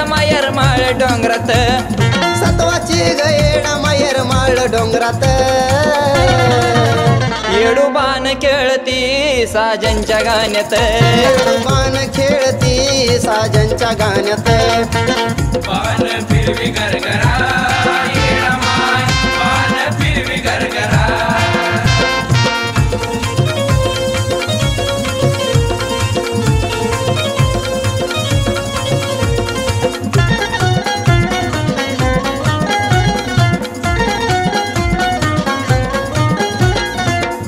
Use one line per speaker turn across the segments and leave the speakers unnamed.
मायर माळ डोंगरात
सत्वाची गयेड मायर माळ डोंगरात
येडूबान खेळती साजनच्या गाण्यात
येडूबान खेळती साजनच्या गाण्यात
पान फिरवी गरगरा येडा माय पान फिरवी गरगरा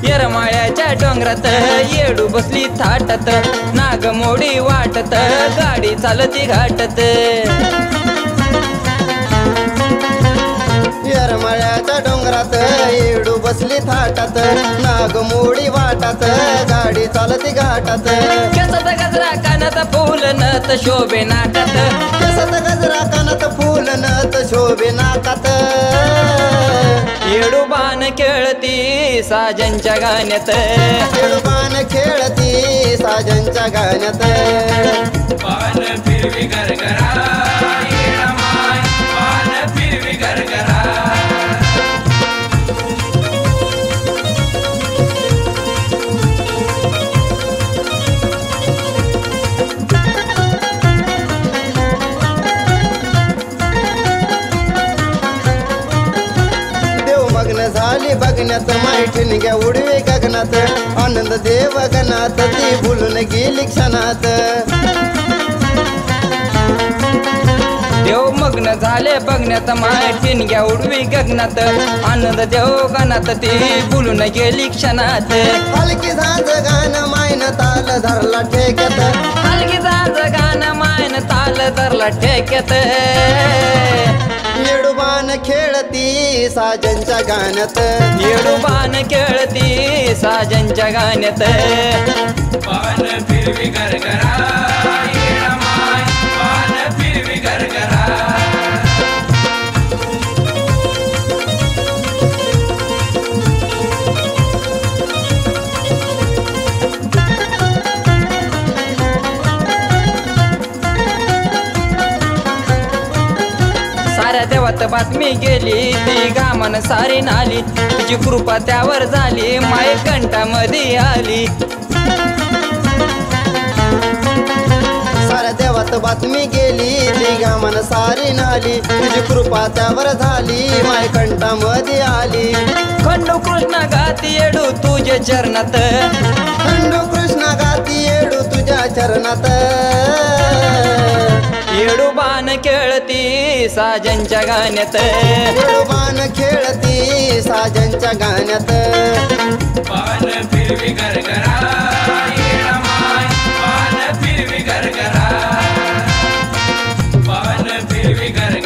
येरमाळ्याच्या डोंगरात येडू बसली थाटत नागमोडी वाटत गाडी चालती घाटत
येरमाळ्याच्या डोंगरात येडू बसली थाटात नागमोडी वाटात गाडी चालती घाटात
केसात गजरा कानात फुल नत शोभे नाकात
केसात गजरा कानात फुल नत शोभे नाकात
येडूबान खेळती साजनच्या गाण्यात
येडूबान खेळती साजनच्या गाण्यात
पान फिरवी गरगरा येडा माय पान फिरवी गरगरा
झाली बघण्यात माहिती घ्या उडवे गगनात आनंद देव गणात ती भुलून गेली क्षणात
देव मग्न झाले बघण्यात माठीन घ्या उडवी गगनात आनंद देव गणात ती बोलून गेली क्षणात
हलकी झांज गाणं मायन ताल धरला ठेक्यात
हलकी झांज गाणं मायन ताल धरला ठेक्यात
येडूबान खेळती साजनच्या गाण्यात
येडूबान खेळती साजनच्या गाण्यात
पान फिरवी गरगरा येडा माय पान फिरवी गरगरा
साऱ्या देवात बातमी गेली ती गामान सारी नाली तुझी कृपा त्यावर झाली माय कंठामध्ये आली
साऱ्या देवात बातमी गेली ती गामान सारी नाली तुझी कृपा त्यावर झाली माय कंठामध्ये आली
खंडू कृष्ण गाती येडू तुझे चरणात
खंडू कृष्ण गाती येडू तुझ्या चरणात
येडूबान खेळती साजनच्या गाण्यात
येडूबान खेळती साजनच्या गाण्यात
पान फिरवी गरगरा येडा माय पान फिरवी गरगरा पान फिरवी गरगरा